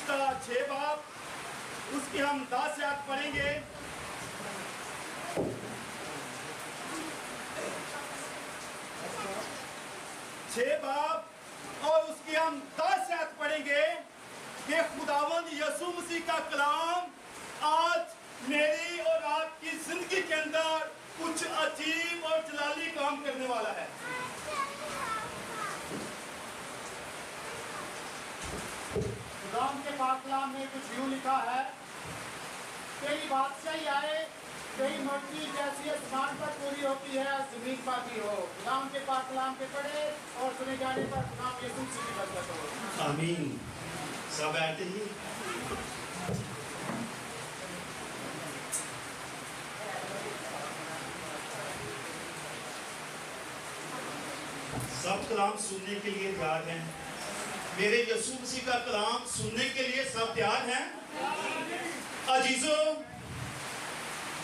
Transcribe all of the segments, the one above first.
का 6 बाब, उसकी हम 10 आयत पढ़ेंगे। छह बाब और उसकी हम 10 आयत पढ़ेंगे कि खुदावंद यीशु मसीह का कलाम आज मेरी और आपकी जिंदगी के अंदर कुछ अजीब और जलाली काम करने वाला है। खुदावंद के पाक कलाम में कुछ यूं लिखा है, तेरी बादशाही आए, तेरी मर्जी जैसी आसमान पर पूरी होती है जमीन पर भी हो। खुदावंद के पाक कलाम के पढ़े और सुने जाने पर खुदावंद यीशु मसीह की बरकत हो। आमीन। सब बैठे ही। सब कलाम सुनने के लिए तैयार हैं। मेरे यीशु मसीह का कलाम सुनने के लिए सब तैयार हैं। अजीजों,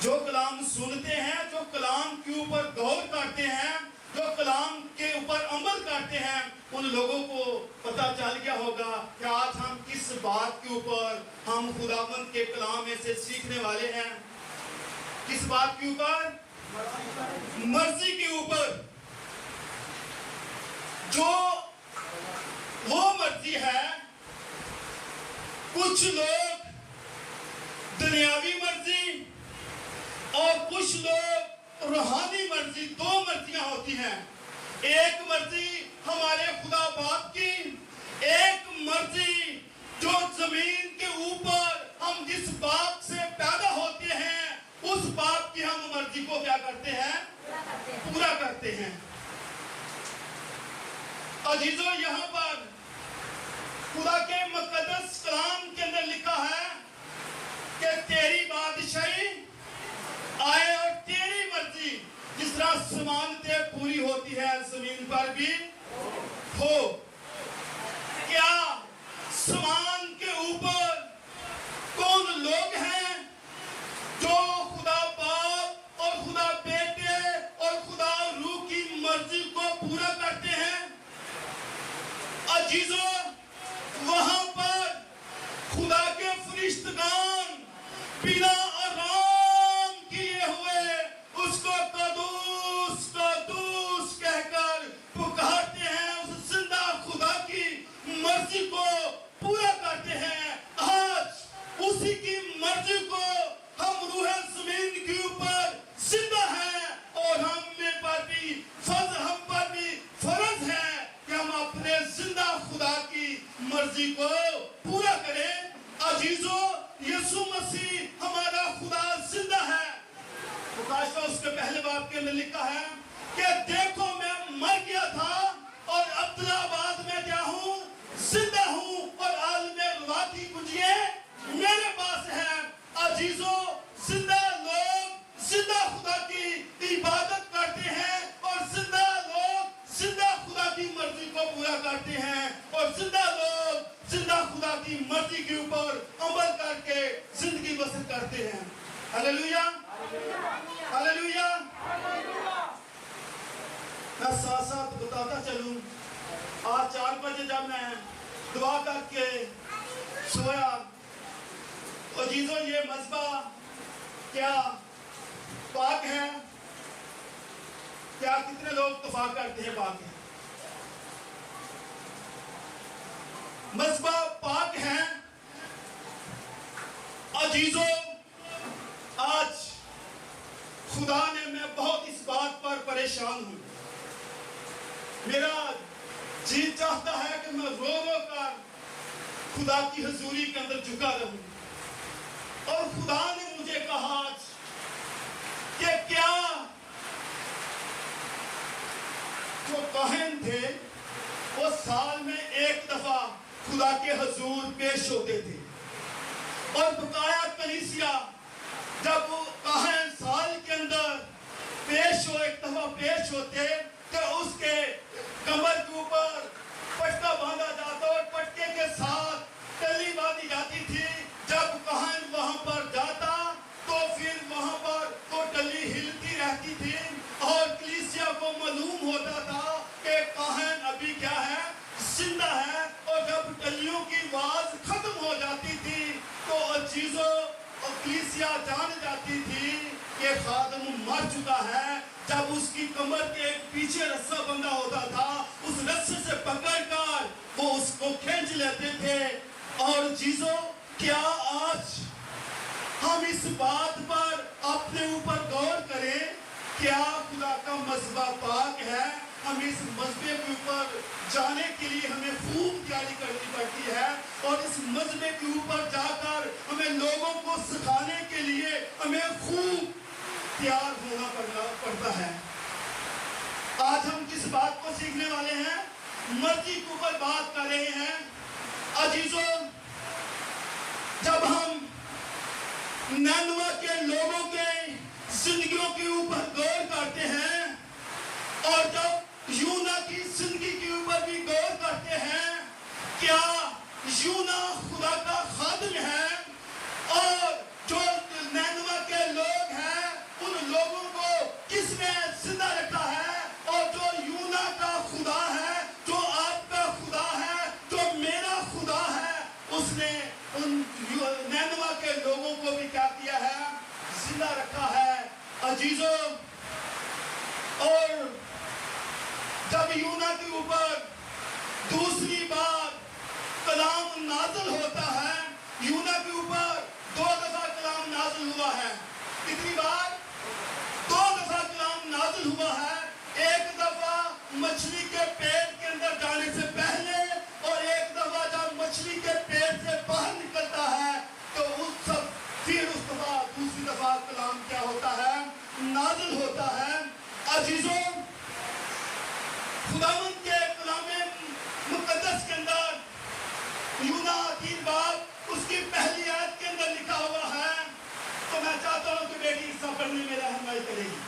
जो कलाम सुनते हैं, जो कलाम के ऊपर गौर करते हैं, जो कलाम के ऊपर अमल करते हैं, उन लोगों को पता चल गया होगा कि आज हम किस बात के ऊपर हम खुदावंद के कलाम में से सीखने वाले हैं। किस बात के ऊपर? मर्जी के ऊपर। जो वो मर्जी है, कुछ लोग दुनियावी मर्जी और कुछ लोग रूहानी मर्जी, दो मर्जियां होती हैं। एक मर्जी हमारे खुदा बाप की, एक मर्जी जो जमीन के ऊपर हम जिस बाप से पैदा होते हैं उस बाप की हम मर्जी को क्या करते हैं? पूरा करते हैं। अजीजों, यहाँ पर खुदा के मुकद्दस कलाम के अंदर लिखा है कि तेरी बादशाही आए और तेरी मर्जी जिस तरह आसमान पे पूरी होती है जमीन पर भी हो। क्या आसमान के ऊपर कौन लोग हैं जो खुदा बाप और खुदा बेटे और खुदा रूह की मर्जी को पूरा करते हैं? अजीजों, वहां पर खुदा के फरिश्तगान बिना आराम किए हुए उसको कदूस कदूस कहकर पुकारते हैं, उस जिंदा खुदा की मर्जी को पूरा करते हैं। आज उसी की मर्जी को हम रूह जमीन के ऊपर जिंदा है और हम पर भी फर्ज है कि हम अपने जिंदा खुदा की मर्जी को पूरा करें। अजीजों, यीशु मसीह हमारा खुदा जिंदा है। प्रकाश उसके पहले बाब के अंदर लिखा है कि देखो मैं मर गया था और अब्दुल्लाबाद में क्या हूँ? जिंदा हूँ और आलमे रुआ की कुंजियां मेरे पास है। अजीजों, जिंदा लोग जिंदा खुदा की इबादत करते हैं और जिंदा लोग जिंदा खुदा की मर्जी को पूरा करते हैं और जिंदा लोग जिंदा खुदा की मर्जी के ऊपर अमल करके जिंदगी बसर करते हैं। Hallelujah, hallelujah. मैं साथ साथ बताता चलूं, आज 4 बजे जब मैं दुआ करके सोया, अजीजों, ये मज़बा क्या पाक है? क्या कितने लोग इत्तेफाक करते हैं पाक है? मज़बा पाक है। अजीजों, आज खुदा ने, मैं बहुत इस बात पर परेशान हूं। मेरा जी चाहता है कि मैं रो रो कर खुदा की हुजूरी के अंदर झुका रहूं। और खुदा ने मुझे कहा आज कि क्या जो काहिन थे वो साल में एक दफा खुदा के हुजूर पेश होते थे और बकाया कलीसिया जब वो काहिन साल के अंदर पेश हो, एक दफा पेश होते तो उसके कमर के ऊपर पटका बांधा जाता और पटके के साथ टली बांधी जाती थी। जब काहिन वहां पर जाता तो फिर वहां पर तो टली हिलती रहती थी और कलीसिया को मालूम होता था कि काहिन अभी क्या है? जिंदा है। और जब टलियों की आवाज खत्म हो जाती कलीसिया जान जाती थी कि खादम मर चुका है, जब उसकी कमर के पीछे रस्सा बंधा होता था, उस रस्से से पकड़कर वो उसको खींच लेते थे। और चीजों, क्या आज हम इस बात पर अपने ऊपर गौर करें, क्या खुदा का मज़हब पाक है? हम इस मज़हब के ऊपर जाने के लिए हमें खूब तैयारी करनी पड़ती है, और इस मज़हब के ऊपर जाकर हमें लोगों को सिखाने के लिए हमें खूब तैयार होना पड़ता है। आज हम किस बात को सीखने वाले हैं? मर्जी के ऊपर बात कर रहे हैं। अजीजों, जब हम नैनवा के लोगों के जिंदगियों के ऊपर गौर करते हैं, और जब यूना की जिंदगी के ऊपर भी गौर करते हैं, क्या यूना खुदा का खादिम है? और जो नैनवा के लोग हैं, उन लोगों को किसने जिंदा रखा है? और जो यूना का खुदा है, जो आपका खुदा है, जो मेरा खुदा है, उसने उन नैनवा के लोगों को भी क्या किया है? जिंदा रखा है। अजीजों, और जब यूना के ऊपर दूसरी बार कलाम नाज़िल होता है, यूना के ऊपर 2 दफा कलाम नाज़िल हुआ है। कितनी बार? 2 दफा कलाम नाज़िल हुआ है। एक दफा मछली के पेट के अंदर जाने से पहले, और एक दफा जब मछली के पेट से बाहर निकलता है, तो फिर उस दफा दूसरी दफा कलाम क्या होता है? नाज़िल होता है। अजीजों, खुदावंद के कलामे मुकद्दस के अंदर यूना 3 बाब उसकी पहली आयत के अंदर लिखा हुआ है। तो मैं चाहता हूं कि बेटी हिस्सा पढ़ने में रहनुमाई करेगी।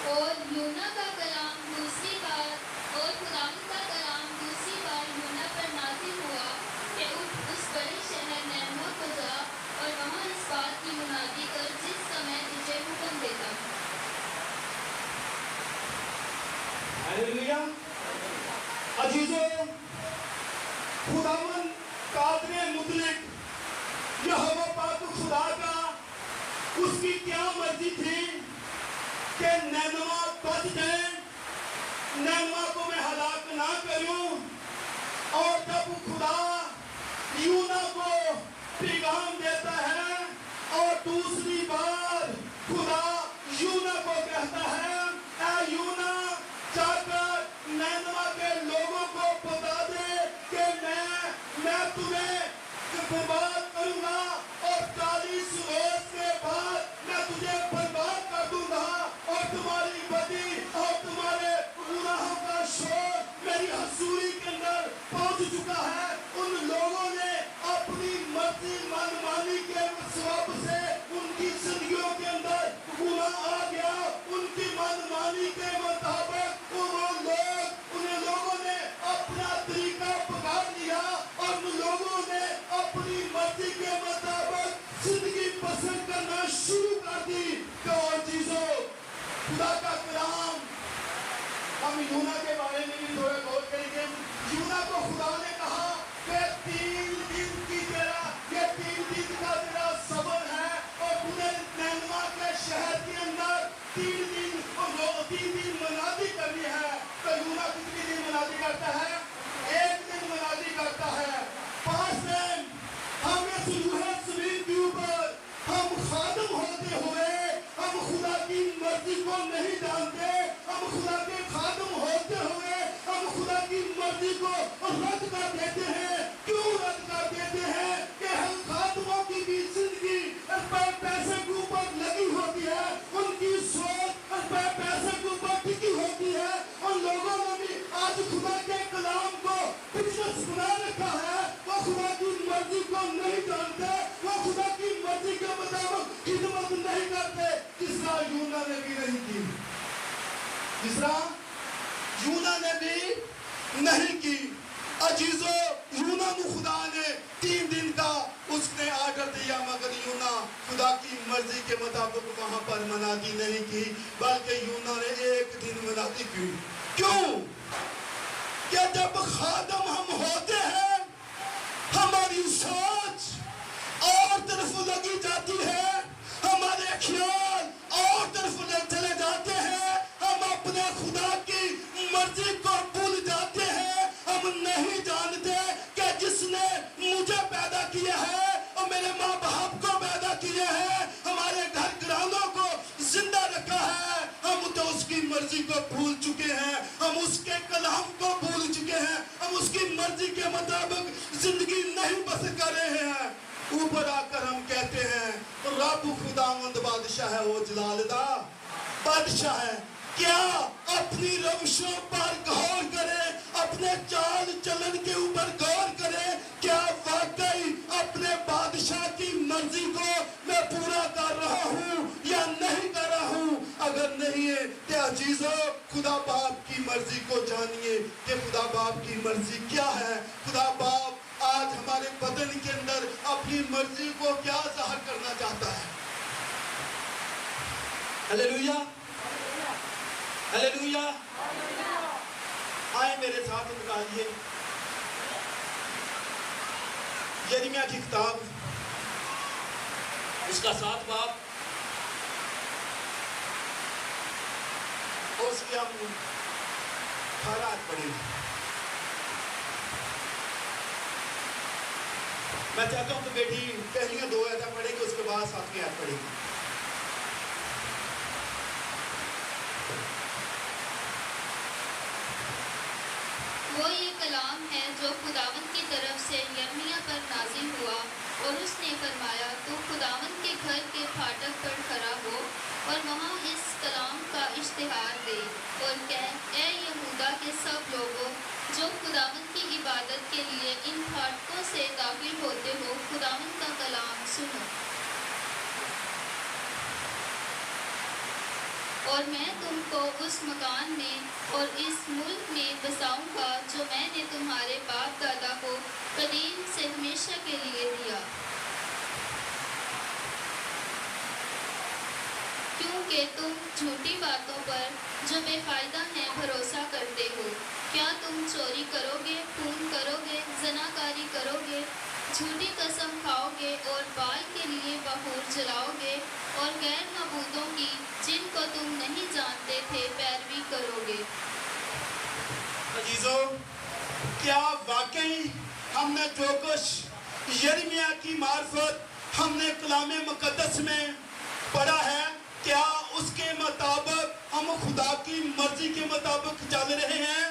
और यूना का कलाम दूसरी बार, और खुदावंद का कलाम दूसरी बार यूना पर नाज़िल हुआ कि उठ उस बड़े शहर नैनवा को जा, और वहाँ इस बात की मुनादी कर जिस समय तुझे हुक्म देता हूँ। हालेलुया। अजीजों, खुदावंद कादरे मुतलक यहोवा पाक खुदा का, उसकी क्या मर्जी थी कि नैनवा बच जाए, नैनवा को मैं हलाक ना करूं। और जब खुदा यूना को पैगाम देता है, और दूसरी बार खुदा यूना को कहता है, ऐ यूना, जाकर नैनवा के लोगों को बता दे कि मैं तुम्हें बर्बाद करूंगा, और 40 रोज के बाद मैं तुझे बर्बाद कर दूंगा, और तुम्हारी बदी और तुम्हारे गुनाहों का शोर मेरी हसूरी के अंदर पहुंच चुका है। उन लोगों ने अपनी मर्जी मनमानी के सबब से उनकी जिंदगियों के अंदर गुनाह आ गया। उनकी मनमानी के मुताबिक उन लोगों ने अपना तरीका पकड़ लिया, और उन लोगों ने अपनी मर्जी के मुताबिक जिंदगी पसंद करना शुरू कर दी। तो चीजों, खुदा का कलाम, हम यूना के बारे में भी थोड़ा गौर करेंगे। यूना को खुदा ने कहा कि 3 दिन का तेरा सबर है, और तूने नैनवा के शहर के अंदर 3 दिन मनादी करनी है। तो यूना कितनी दिन मनादी करता है? 1 दिन मनादी करता है। 5 दिन हम इस रूहे ज़मीन के ऊपर हम खादिम होते हुए हम खुदा की मर्जी को नहीं जानते। हम खुदा के खादिम होते हुए हम खुदा की मर्जी को रद्द कर देते हैं। क्यों रद्द कर देते हैं? कि हम खादिमों की भी जिंदगी جس طرح یونا نے بھی نہیں کی. عزیزو یونا نو خدا نے 3 دن کا اس نے آرڈر دیا مگر یونا خدا کی مرضی کے مطابق وہاں پر منادی نہیں کی بلکہ یونا نے 1 دن منادی کی. کیوں؟ کہ جب خادم ہم ہوتے ہیں ہماری سوچ اور طرف لگی جاتی ہے, ہمارے خیال اور طرف چلے جاتے ہیں, ہم اپنے خدا کی مرضی کو بھول جاتے ہیں. ہم نہیں جانتے کہ جس نے مجھے پیدا کیا ہے اور میرے ماں باپ کو پیدا کیا ہے, ہمارے گھر گھرانوں کو زندہ رکھا ہے, ہم تو اس کی مرضی کو بھول چکے ہیں, ہم اس کے کلام کو بھول چکے ہیں, ہم اس کی مرضی کے مطابق زندگی نہیں بسر کر رہے ہیں. اوپر آ کر ہم کہتے ہیں رب خداوند بادشاہ ہے, وہ جلال دا بادشاہ ہے. کیا اپنی روشوں پر غور کرے, اپنے چال چلن کے اوپر غور کرے, کیا واقعی اپنے بادشاہ کی مرضی کو میں پورا کر رہا ہوں یا نہیں کر رہا ہوں؟ اگر نہیں ہے تو عزیزو خدا باپ کی مرضی کو جانیے کہ خدا باپ کی مرضی کیا ہے. خدا باپ آج ہمارے بدن کے اندر اپنی مرضی کو کیا ظاہر کرنا چاہتا ہے. ہلیلویا, ہلیلویا. آئے میرے ساتھ نکالیے یرمیہ کی کتاب, اس کا 7 باب اور اس کی ہم 18 آیت پڑھیں گے. میں چاہتا ہوں کہ بیٹی پہلی 2 آیتیں پڑھیں گے, اس کے بعد 7ویں آیت پڑھیں گے. وہ یہ کلام ہے جو خداوند کی طرف سے یرمیہ پر نازل ہوا اور اس نے فرمایا تو خداوند کے گھر کے پھاٹک پر کھڑا ہو اور وہاں اس کلام کا اشتہار دے اور کہہ اے یہودا کے سب لوگوں جو خداوند کی عبادت کے لیے ان پھاٹکوں سے داخل ہوتے ہو, خداوند کا کلام سنو. اور میں تم کو اس مکان میں اور اس ملک میں بساؤں گا جو میں نے تمہارے باپ دادا کو قدیم سے ہمیشہ کے لیے دیا, کیونکہ تم جھوٹی باتوں پر جو بے فائدہ ہیں بھروسہ کرتے ہو. کیا تم چوری کرو گے, خون کرو گے, زناکاری کرو گے, جھوٹی قسم کھاؤ گے اور بال کے لیے بخور جلاؤ گے اور غیر معبودوں کی جن کو تم نہیں جانتے تھے پیروی کرو گے. عزیزو کیا واقعی ہم نے جو کچھ یرمیہ کی معرفت ہم نے کلام مقدس میں پڑھا ہے, کیا اس کے مطابق ہم خدا کی مرضی کے مطابق چل رہے ہیں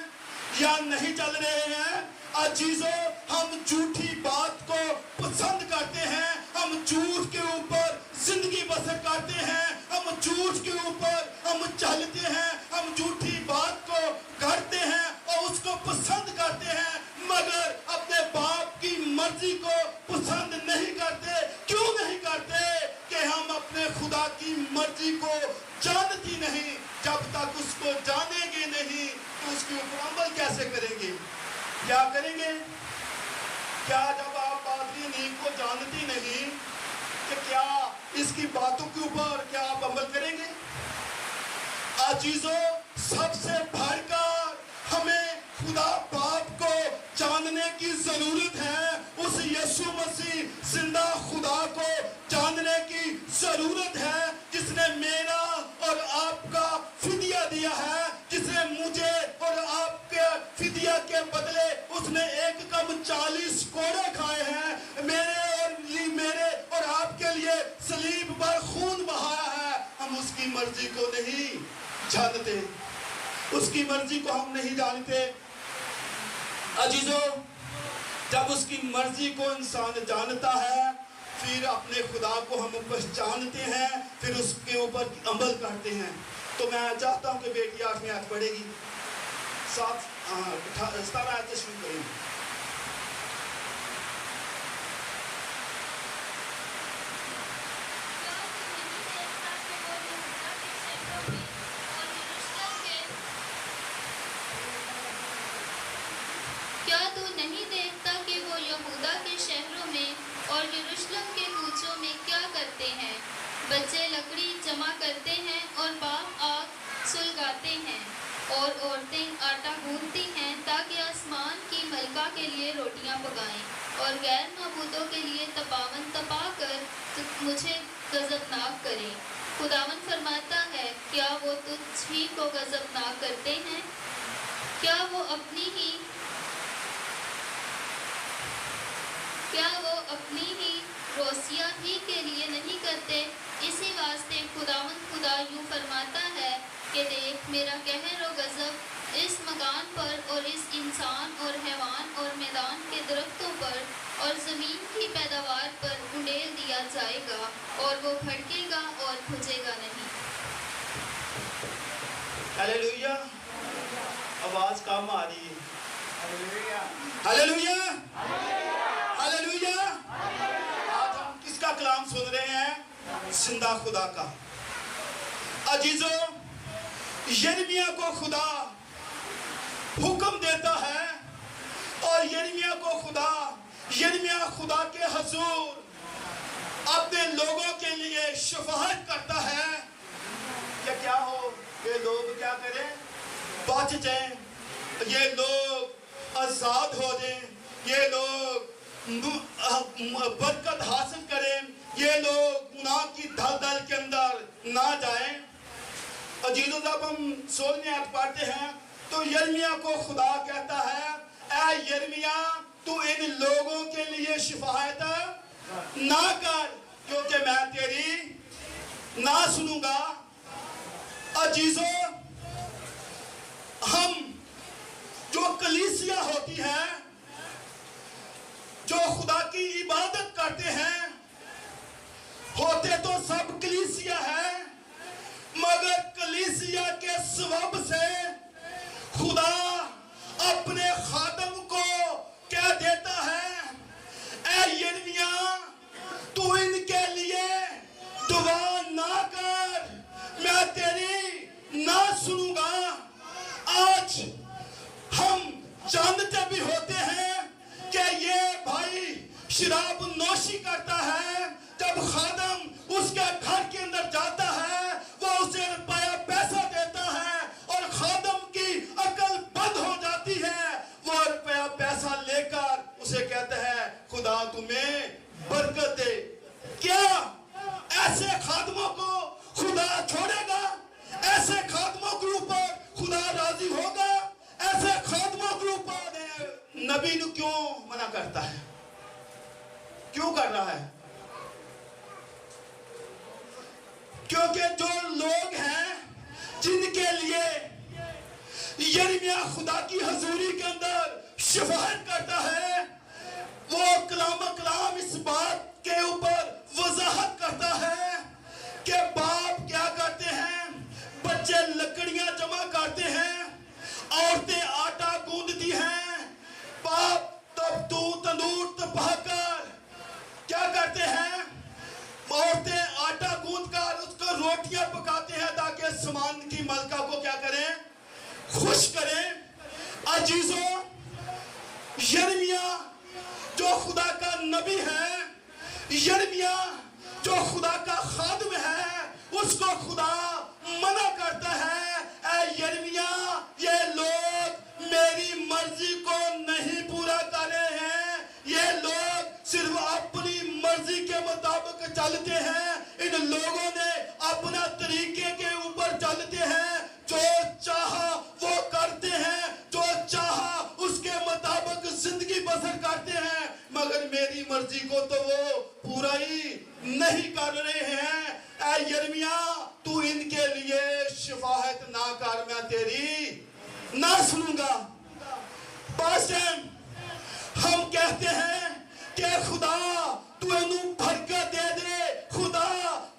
یا نہیں چل رہے ہیں؟ عزیزو ہم جھوٹی بات کو پسند کرتے ہیں, ہم جھوٹ کے اوپر زندگی بسر کرتے ہیں, ہم جھوٹ کے اوپر ہم چلتے ہیں, ہم جھوٹی بات کو کرتے ہیں اور اس کو پسند کرتے ہیں مگر اپنے باپ کی مرضی کو پسند نہیں کرتے. کیوں نہیں کرتے؟ کہ ہم اپنے خدا کی مرضی کو جانتی نہیں. جب تک اس کو جانیں گے نہیں تو اس کے اوپر عمل کیسے کریں گے؟ کیا کریں گے؟ کیا جب آپ پادری نیم کو جانتی نہیں کہ کیا اس کی باتوں کے اوپر کیا آپ عمل کریں گے؟ عزیزو سب سے بڑھ کر ہمیں خدا باپ کو جاننے کی ضرورت ہے, اس یسوع مسیح زندہ خدا کو جاننے کی ضرورت ہے جس نے میرا اور آپ کا فدیہ دیا ہے, جس نے مجھے اور آپ کے فدیہ کے بدلے اس نے 1 کم 40 کوڑے کھائے ہیں, میرے اور آپ کے لیے صلیب پر خون بہایا ہے. ہم اس کی مرضی کو نہیں جانتے, اس کی مرضی کو ہم نہیں جانتے. عزیزو جب اس کی مرضی کو انسان جانتا ہے پھر اپنے خدا کو ہم پہچانتے ہیں, پھر اس کے اوپر عمل کرتے ہیں. تو میں چاہتا ہوں کہ بیٹی 8ویں آیت پڑھے گی, 17 آیت سے شروع کریں گے. और यरूशलेम के कूचों में क्या करते हैं? बच्चे लकड़ी जमा करते हैं और बाप आग सुलगाते हैं और औरतें आटा गूंथती हैं ताकि आसमान की मलका के लिए रोटियां पकाएं और गैर माबूदों के लिए तपावन तपाकर मुझे गजबनाक करें। खुदावन फरमाता है, क्या वो तुझ ही को गजबनाक करते हैं? क्या वो अपनी ही रोसियां ही के लिए नहीं करते? इसी वास्ते खुदावंद खुदा यूं फरमाता है कि देख, मेरा कहर और गजब इस मकान पर और इस इंसान और हैवान और मैदान के दरख्तों पर और ज़मीन की पैदावार पर उंडेल दिया जाएगा और वो भड़केगा और बुझेगा नहीं। हालेलुया। आवाज कम आ रही है। हालेलुया। Hallelujah, hallelujah. आज हम किसका कलाम सुन रहे हैं? जिंदा खुदा का। अजीजों, यिर्मयाह को खुदा हुक्म देता है और यिर्मयाह खुदा के हुजूर अपने लोगों के लिए शफाअत करता है कि क्या हो, ये लोग क्या करें? बच जाएं, ये लोग आजाद हो जाएं, ये लोग बरकत हासिल करें, ये लोग गुनाह की दलदल के अंदर ना जाएं। अजीजों, जब हम 16वें आयत पढ़ते हैं तो यिर्मयाह को खुदा कहता है, ऐ यिर्मयाह, तू इन लोगों के लिए शफाअत ना कर क्योंकि मैं तेरी ना सुनूंगा। अजीजों, हम जो कलीसिया होती है, जो खुदा की इबादत करते हैं, होते तो सब कलीसिया है, मगर कलीसिया के सबब से खुदा अपने खादम को क्या देता है? ऐ यिर्मयाह, तू इनके लिए दुआ ना कर, मैं तेरी ना सुनूंगा। आज हम जानते भी होते हैं कि ये भाई शराब नोशी करता है। जब खादम उसके घर के अंदर जाता है, वो उसे रुपया पैसा देता है और खादम की अकल बंद हो जाती है। वो रुपया पैसा लेकर उसे कहता है, खुदा तुम्हें बरकत दे। क्या ऐसे खादमों को खुदा छोड़ेगा? ऐसे खादमों के ऊपर खुदा राजी होगा? ऐसे खादमों के ऊपर नबी ने क्यों मना करता है? क्यों कर रहा है? क्योंकि जो लोग हैं जिनके लिए यिर्मयाह खुदा की हजूरी के अंदर शफाअत करता है, वो कलाम इस बात के ऊपर वजाहत करता है कि बाप क्या करते हैं, बच्चे लकड़ियां जमा करते हैं, औरतें आटा गूंदती हैं, बाप तब तू तंदूर तपाकर क्या करते हैं, औरतें आटा गूंद कर उसको रोटियां पकाते हैं ताकि आसमान की मलका को क्या करें? खुश करें। अजीजों, यिर्मयाह जो खुदा का नबी है, यिर्मयाह जो खुदा का खादम है, उसको खुदा मना करता है, ऐ यिर्मयाह, ये लोग मेरी मर्जी को नहीं पूरा कर रहे हैं, ये लोग सिर्फ अपनी मर्जी के मुताबिक चलते हैं। इन लोगों ने अपना तरीके के ऊपर चलते हैं, जो चाहा वो करते हैं, जो चाहा उसके मुताबिक जिंदगी बसर करते हैं, मगर मेरी मर्जी को तो वो पूरा ही नहीं कर रहे हैं। ऐ यिर्मयाह, तू इनके लिए शफाअत ना कर, मैं तेरी ना सुनूंगा। बस हम कहते हैं कि खुदा तू इनू बरकत दे दे, खुदा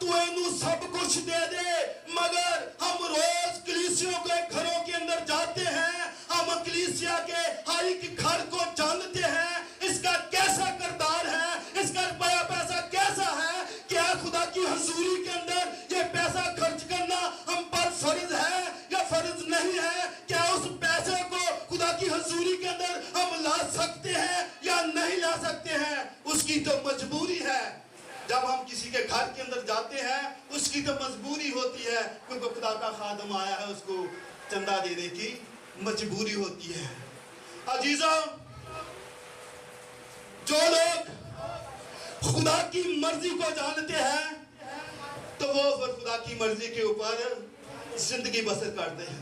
तू इनू सब कुछ दे दे, मगर हम रोज कलीसियों के घरों के अंदर जाते हैं, हम कलीसिया के हर एक घर को जानते हैं, इसका कैसा किरदार है, इसका रुपया पैसा कैसा है, क्या खुदा की हजूरी के अंदर ये पैसा खर्च करना हम पर फर्ज है या फर्ज नहीं है? क्या उस पैसे को खुदा की हजूरी के अंदर हम ला सकते हैं या नहीं ला सकते हैं? उसकी तो मजबूरी जब हम किसी के घर के अंदर जाते हैं उसकी तो मजबूरी होती है, क्योंकि खुदा का खादम आया है, उसको चंदा देने की मजबूरी होती है। अजीजों, जो लोग खुदा की मर्जी को जानते हैं तो वो फिर खुदा की मर्जी के ऊपर जिंदगी बसर करते हैं।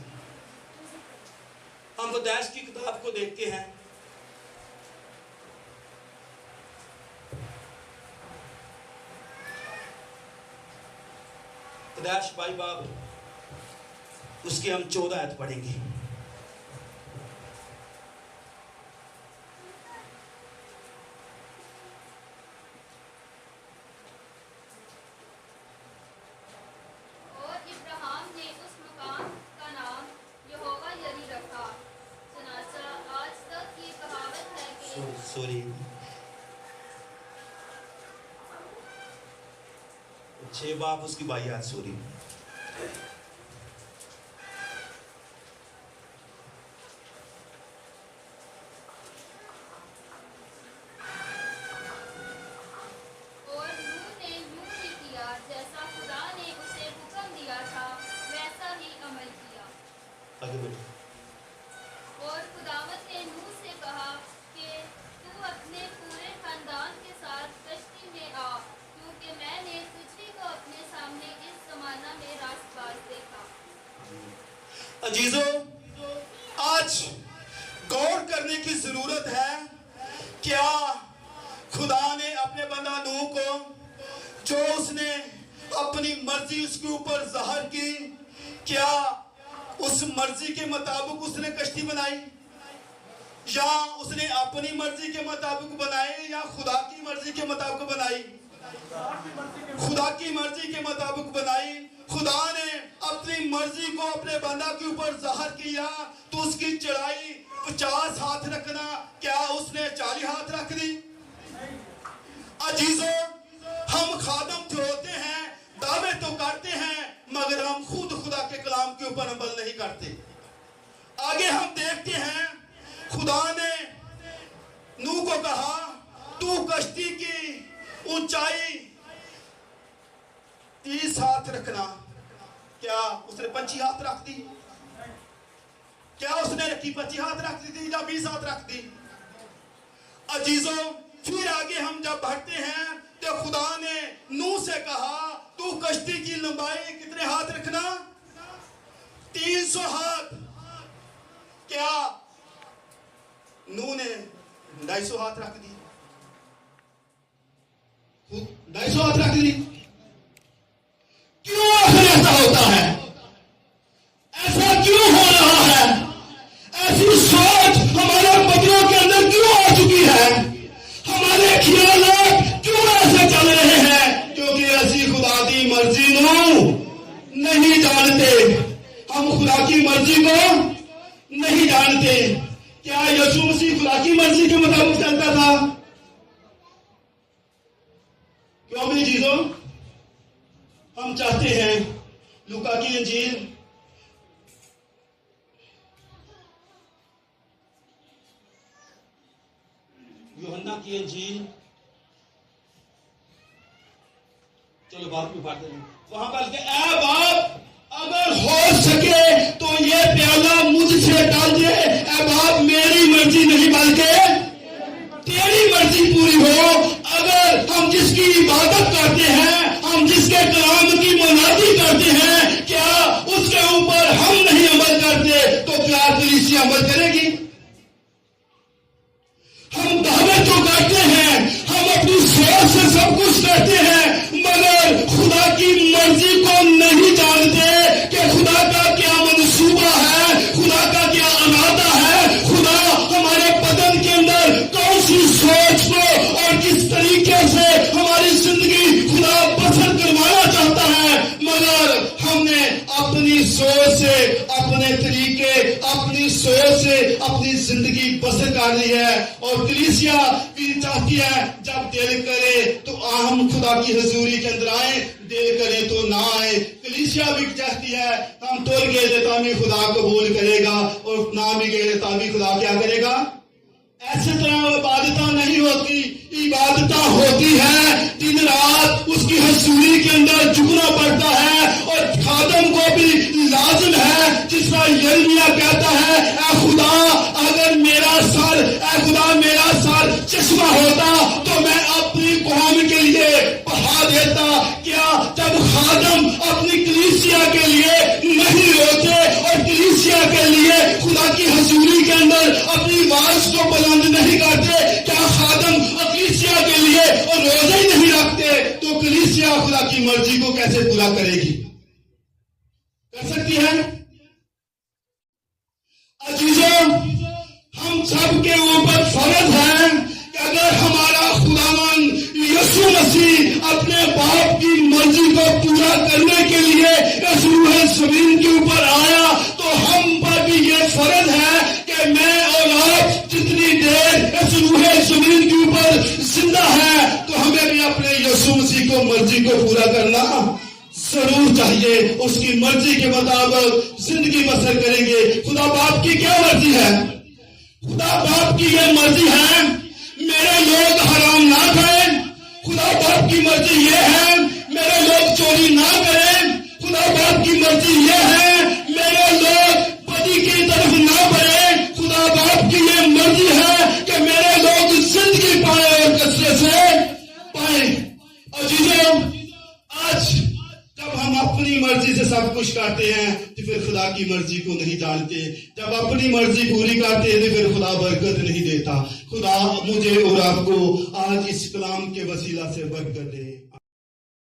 हम दैश की किताब को देखते हैं, दैश 22 बाब उसके हम 14 आयत पढ़ेंगे। सॉरी, 6 बाब उसकी 22 आयत, सॉरी। और नूह ने यूं ही किया, जैसा खुदा ने उसे हुक्म दिया था वैसा ही अमल किया। आगे बढ़ो। और खुदावंद ने नूह से कहा कि तू अपने पूरे खानदान के साथ कश्ती में आ, क्योंकि मैंने पृथ्वी को अपने सामने इस ज़माना में रास्तबाज देखा। अजीजों, आज गौर करने की जरूरत है, क्या खुदा ने अपने बंदा नूह को, जो उसने अपनी मर्जी उसके ऊपर ज़ाहिर की, क्या उस मर्जी के मुताबिक उसने कश्ती बनाई, या उसने अपनी मर्जी के मुताबिक बनाई, या खुदा की मर्जी के मुताबिक बनाई? खुदा की मर्जी के मुताबिक बनाई। खुदा ने अपनी मर्जी को अपने बंदा के ऊपर ज़ाहिर किया तो उसकी चढ़ाई 50 हाथ रखना, क्या उसने 40 हाथ रख दी? अजीजों, हम खादम तो होते हैं, दावे तो करते हैं, मगर हम खुद खुदा के कलाम के ऊपर अमल नहीं करते। आगे हम देखते हैं, खुदा ने नूह को कहा तू कश्ती की ऊंचाई 30 हाथ रखना। क्या उसने 25 हाथ रख दी? क्या उसने रखी 25 हाथ रख दी या 20 हाथ रख दी? अजीजों, फिर आगे हम जब बढ़ते हैं तो खुदा ने नूह से कहा तू कश्ती की लंबाई कितने हाथ रखना? 300 हाथ। क्या नूह ने 250 हाथ रख दी? 250 हाथ रख दी। क्यों ऐसा होता है? ऐसा क्यों हो रहा है? ऐसी सोच हमारे बच्चों के अंदर क्यों आ चुकी है? हमारे ख्यालात क्यों ऐसे चल रहे हैं? क्योंकि ऐसी खुदा की मर्जी को नहीं जानते। हम खुदा की मर्जी को नहीं जानते। क्या यीशु मसीह खुदा की मर्जी के मुताबिक चलता था? क्यों भी चीजों हम चाहते हैं लूका की इंजील यूहन्ना की इंजील, चलो बात में पढ़ते हैं। वहां पर ऐ बाप अगर हो सके तो ये प्याला मुझसे डाल दे। ऐ बाप मेरी मर्जी नहीं बल्कि तेरी मर्जी पूरी हो। अगर हम जिसकी इबादत करते हैं, हम जिसके कलाम की मुनादी करते हैं, क्या उसके ऊपर हम नहीं अमल करते तो क्या कलीसिया अमल करेगी? हम दावे तो करते हैं, हम अपनी सोच से सब कुछ करते हैं, मगर खुदा की मर्जी को नहीं जानते कि खुदा का क्या मंसूबा है, खुदा का क्या इरादा है, खुदा हमारे बदन के अंदर कौन सी सोच को और किस तरीके से हमारी जिंदगी खुदा बसर करवाना चाहता है। मगर हमने अपनी सोच से, अपने तरीके, अपनी सोच से अपनी जिंदगी बसर कर ली है। और कलीसिया भी चाहती है जब दिल करे तो हम खुदा की हजूरी के अंदर आए, दिल करे तो ना आए। कलीसिया भी चाहती है हम तोड़ गए देता भी खुदा कबूल करेगा और ना भी गए देता भी खुदा क्या करेगा। ऐसे तरह इबादत नहीं خداوند کی عبادتیں ہوتی ہے، دن رات اس کی حضوری کے اندر جھکنا پڑتا ہے، اور خادم کو بھی لازم ہے، جس طرح یرمیا کہتا ہے اے خدا اگر میرا سر چشمہ ہوتا تو میں اپنی قوم کے لیے بہا دیتا۔ کیا جب خادم اپنی کلیسیا کے لیے نہیں روتے اور کلیسیا کے لیے خدا کی حضوری کے اندر اپنی آواز کو بلند نہیں کرتے، کیا خادم کلیسیا کے لیے اور روزے ہی نہیں رکھتے تو کلیسیا خدا کی مرضی کو کیسے پورا کرے گی؟ کر سکتی ہے؟ عزیزوں، ہم سب کے اوپر فرض ہے کہ اگر ہمارا خداوند یسوع مسیح اپنے باپ کی مرضی کو پورا کرنے کے لیے اس روح زمین کے اوپر آیا تو ہم پر بھی یہ فرض ہے کہ میں اور آپ جتنی دیر اس روح زمین کے اوپر زندہ ہے تو ہمیں بھی اپنے یسوع مسیح کو مرضی کو پورا کرنا ضرور چاہیے۔ اس کی مرضی کے مطابق زندگی بسر کریں گے۔ خدا باپ کی کیا مرضی ہے؟ خدا باپ کی یہ مرضی ہے میرے لوگ حرام نہ کھائیں، خدا باپ کی مرضی یہ ہے میرے لوگ چوری نہ کریں، خدا باپ کی مرضی یہ ہے میرے لوگ بدی کی طرف نہ بڑھیں، خدا باپ کی یہ مرضی ہے کہ میرے لوگ زندگی پائیں اور کثرت سے پائیں۔ عزیزوں، آج جب ہم اپنی مرضی سے سب کچھ کرتے ہیں تو پھر خدا کی مرضی کو نہیں جانتے، جب اپنی مرضی پوری کرتے ہیں تو پھر خدا برکت نہیں دیتا۔ خدا مجھے اور آپ کو آج اس کلام کے وسیلہ سے برکت دے۔